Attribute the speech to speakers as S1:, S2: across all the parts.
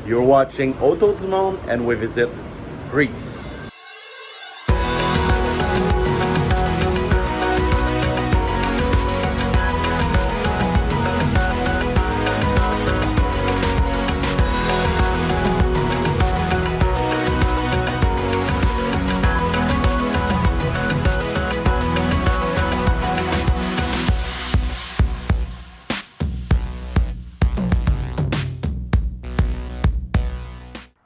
S1: You're watching Autodesmond and we visit Greece.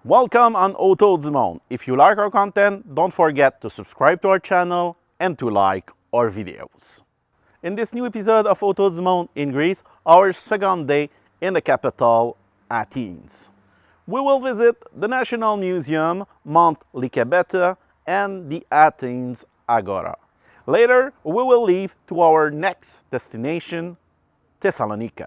S1: Welcome on Autodesmond. If you like our content, don't forget to subscribe to our channel and to like our videos. In this new episode of Autodesmond in Greece, our second day in the capital, Athens. We will visit the National Museum, Mount Lysbet, and the Athens Agora. Later, we will leave to our next destination, Thessaloniki.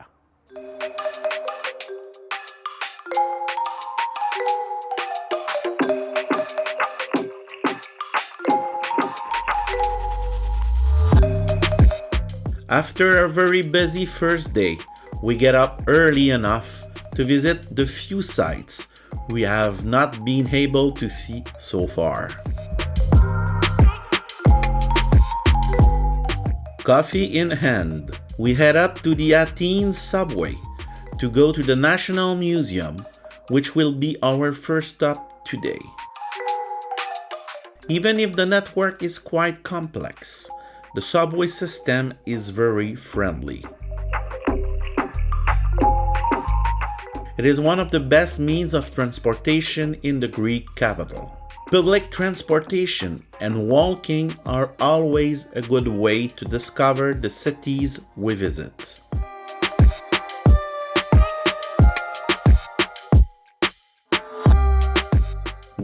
S1: After a very busy first day, we get up early enough to visit the few sites we have not been able to see so far. Coffee in hand, we head up to the Athens subway to go to the National Museum, which will be our first stop today. Even if the network is quite complex, the subway system is very friendly. It is one of the best means of transportation in the Greek capital. Public transportation and walking are always a good way to discover the cities we visit.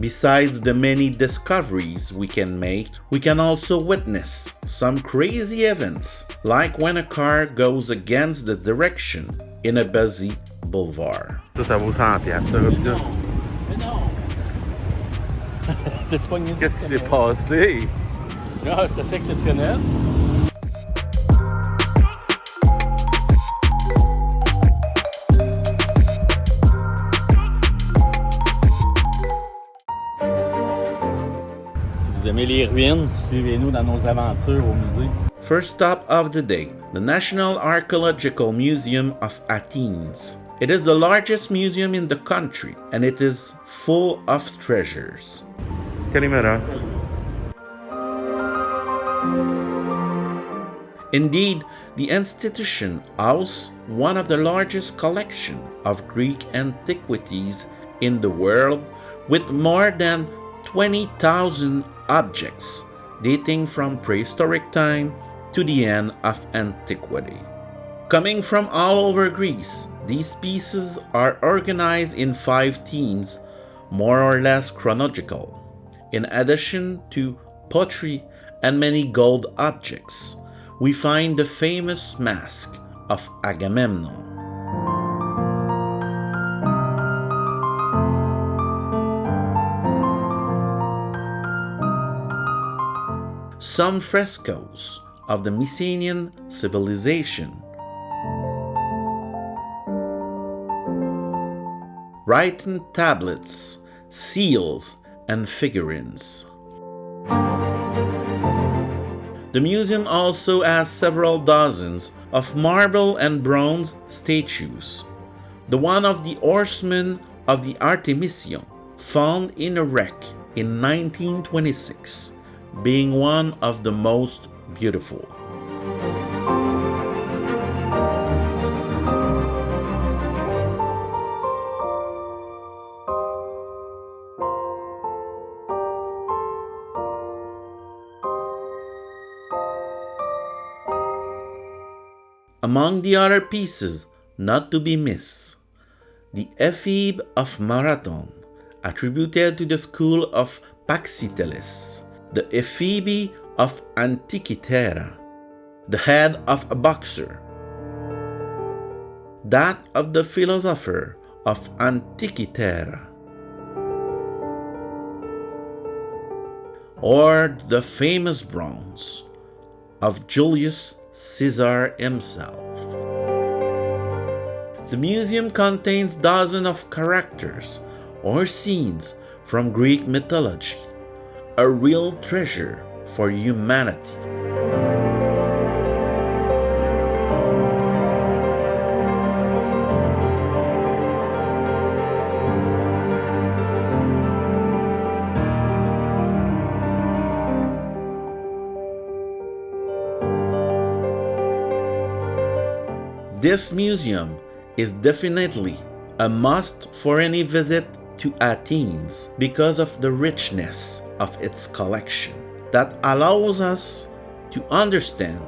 S1: Besides the many discoveries we can make, we can also witness some crazy events, like when a car goes against the direction in a busy boulevard. Ça vaut 100 piastres, ça, Robida.
S2: Mais non! T'as-tu pogné?
S1: Qu'est-ce qui s'est passé?
S2: Ah, c'est assez exceptionnel. Si vous aimez les ruines, suivez-nous dans nos aventures au musée.
S1: First stop of the day, the National Archaeological Museum of Athens. It is the largest museum in the country and it is full of treasures. Indeed, the institution houses one of the largest collections of Greek antiquities in the world, with more than 20,000 objects dating from prehistoric time to the end of antiquity. Coming from all over Greece, these pieces are organized in 5 themes, more or less chronological. In addition to pottery and many gold objects, we find the famous mask of Agamemnon. Some frescoes of the Mycenaean civilization, written tablets, seals, and figurines. The museum also has several dozens of marble and bronze statues. The one of the horsemen of the Artemision, found in a wreck in 1926, being one of the most beautiful. Among the other pieces not to be missed, the Ephebe of Marathon, attributed to the school of Praxiteles, the Ephebe of Antikythera, the head of a boxer, that of the philosopher of Antikythera, or the famous bronze of Julius Caesar himself. The museum contains dozens of characters or scenes from Greek mythology, a real treasure for humanity. This museum is definitely a must for any visit to Athens because of the richness of its collection that allows us to understand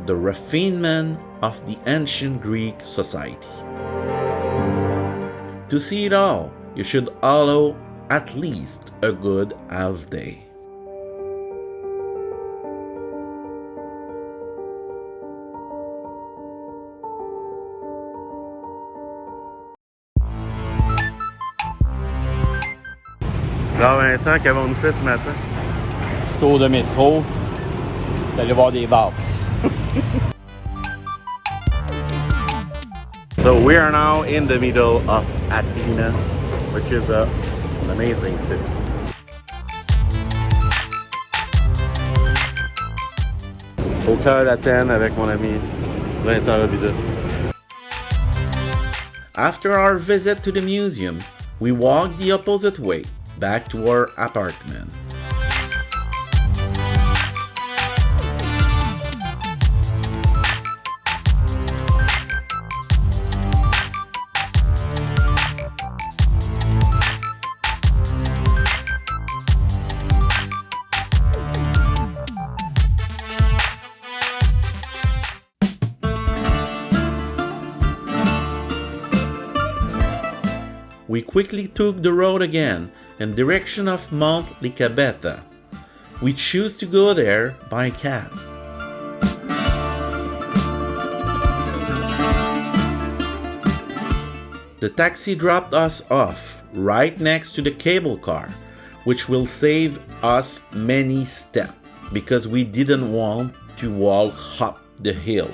S1: the refinement of the ancient Greek society. To see it all, you should allow at least a good half day.
S3: Alors Vincent, qu'avons-nous fait ce matin?
S2: Tour de métro, d'aller voir des vases.
S3: So we are now in the middle of Athens, which is an amazing city. Au cœur d'Athènes avec mon ami Vincent Robida.
S1: After our visit to the museum, we walked the opposite way back to our apartment. We quickly took the road again in direction of Mount Lysbet. We choose to go there by cab. The taxi dropped us off right next to the cable car, which will save us many steps because we didn't want to walk up the hill.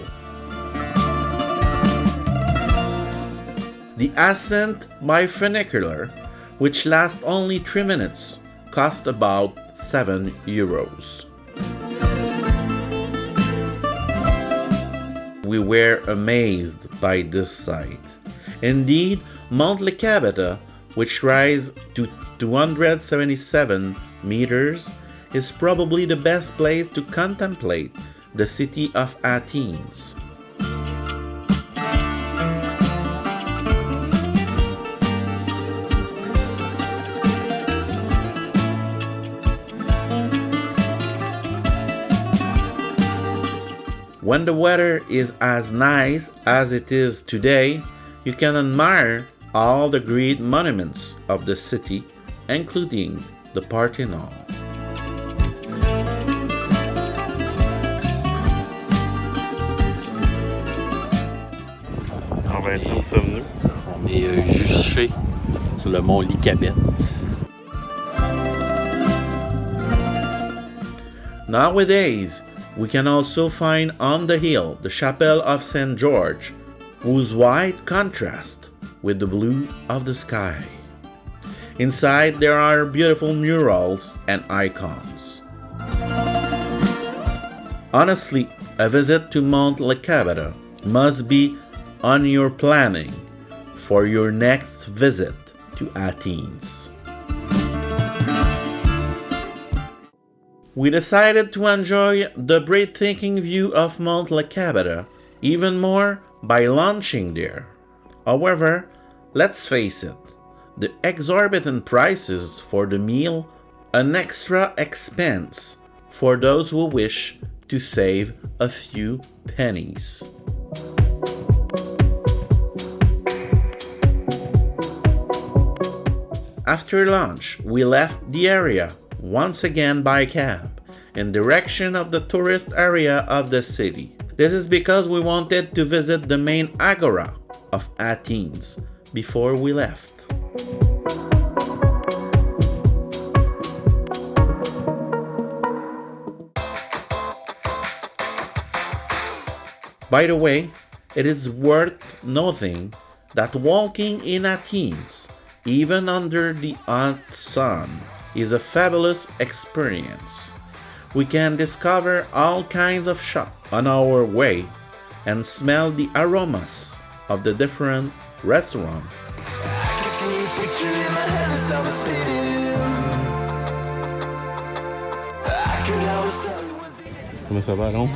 S1: The ascent by funicular, which lasts only 3 minutes, cost about €7. We were amazed by this sight. Indeed, Mount Lysbet, which rises to 277 meters, is probably the best place to contemplate the city of Athens. When the weather is as nice as it is today, you can admire all the great monuments of the city, including the Parthenon.
S3: Alors Vincent, où sommes-nous?
S2: On est juché sur le mont Lysbet.
S1: Nowadays, we can also find on the hill the chapel of St. George, whose white contrasts with the blue of the sky. Inside there are beautiful murals and icons. Honestly, a visit to Mount Lysbet must be on your planning for your next visit to Athens. We decided to enjoy the breathtaking view of Mount Lysbet even more by lunching there. However, let's face it, the exorbitant prices for the meal, an extra expense for those who wish to save a few pennies. After lunch, we left the area once again by cab in direction of the tourist area of the city. This is because we wanted to visit the main Agora of Athens before we left. By the way, it is worth noting that walking in Athens, even under the hot sun, is a fabulous experience. We can discover all kinds of shops on our way and smell the aromas of the different restaurants.
S3: Comment ça va, non?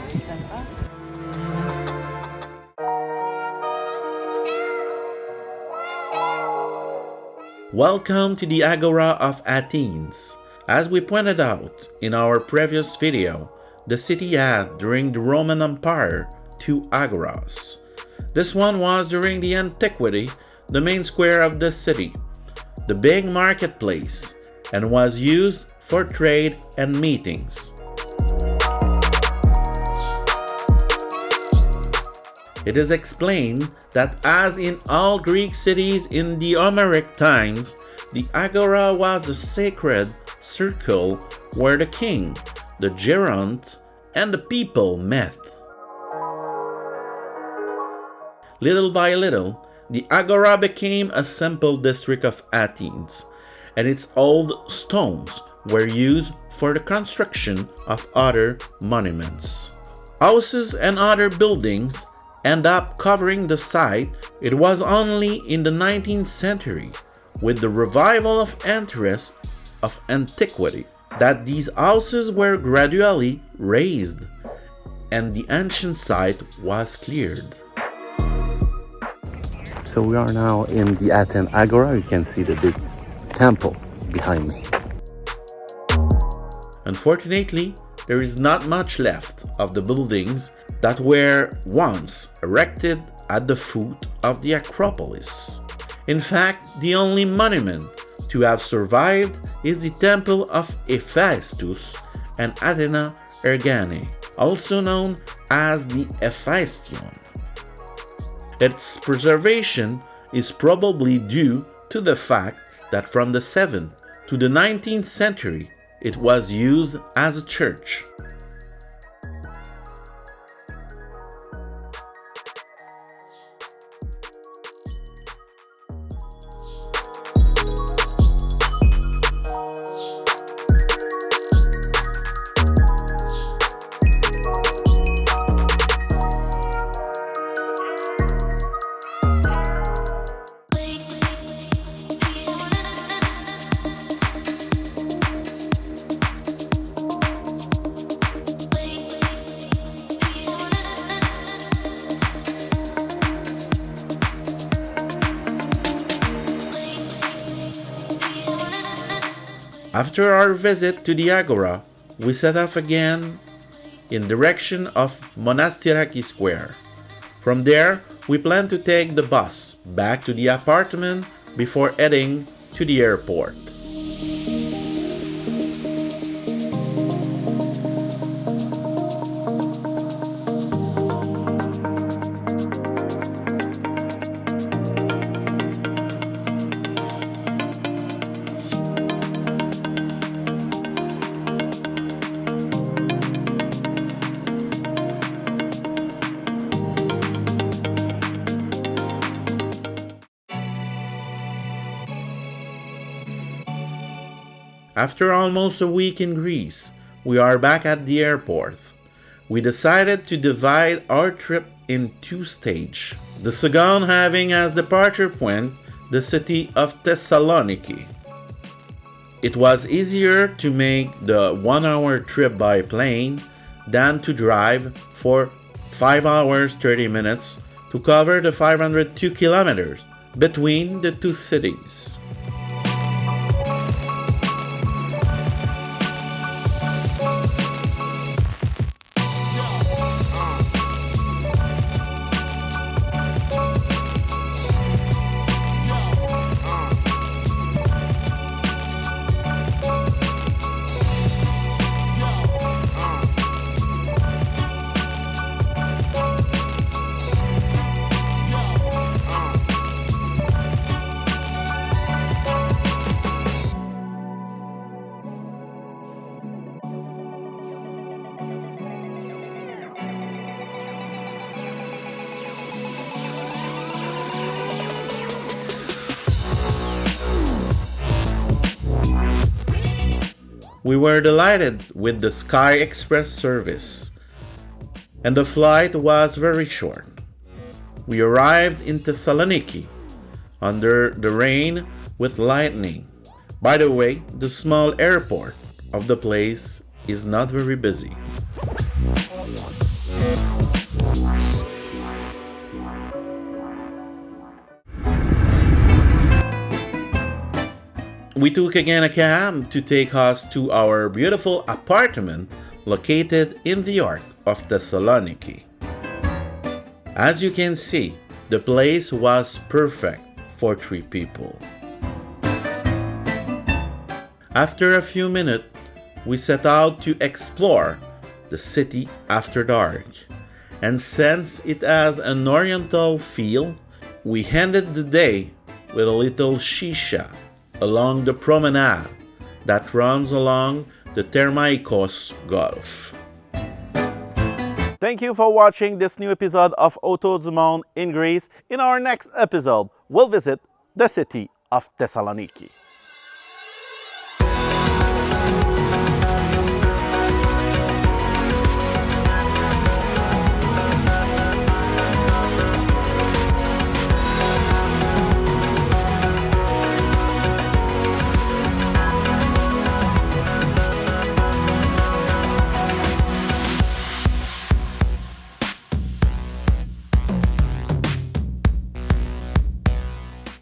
S1: Welcome to the Agora of Athens. As we pointed out in our previous video, the city had, during the Roman Empire, 2 agoras. This one was, during the antiquity, the main square of the city, the big marketplace, and was used for trade and meetings. It is explained that, as in all Greek cities in the Homeric times, the agora was the sacred circle where the king, the gerent, and the people met. Little by little, the agora became a simple district of Athens, and its old stones were used for the construction of other monuments. Houses and other buildings end up covering the site. It was only in the 19th century, with the revival of interest of antiquity, that these houses were gradually raised and the ancient site was cleared.
S3: So we are now in the Athens Agora. You can see the big temple behind me.
S1: Unfortunately, there is not much left of the buildings that were once erected at the foot of the Acropolis. In fact, the only monument to have survived is the temple of Hephaestus and Athena Ergane, also known as the Hephaestion. Its preservation is probably due to the fact that from the 7th to the 19th century it was used as a church. After our visit to the Agora, we set off again in direction of Monastiraki Square. From there, we plan to take the bus back to the apartment before heading to the airport. After almost a week in Greece, we are back at the airport. We decided to divide our trip in 2 stages, the second having as departure point the city of Thessaloniki. It was easier to make the 1-hour trip by plane than to drive for 5 hours 30 minutes to cover the 502 kilometers between the 2 cities. We were delighted with the Sky Express service, and the flight was very short. We arrived in Thessaloniki under the rain with lightning. By the way, the small airport of the place is not very busy. We took again a cab to take us to our beautiful apartment located in the heart of Thessaloniki. As you can see, the place was perfect for 3 people. After a few minutes, we set out to explore the city after dark, and since it has an oriental feel, we ended the day with a little shisha along the promenade that runs along the Thermaikos Gulf. Thank you for watching this new episode of Autour du Monde in Greece. In our next episode, we'll visit the city of Thessaloniki.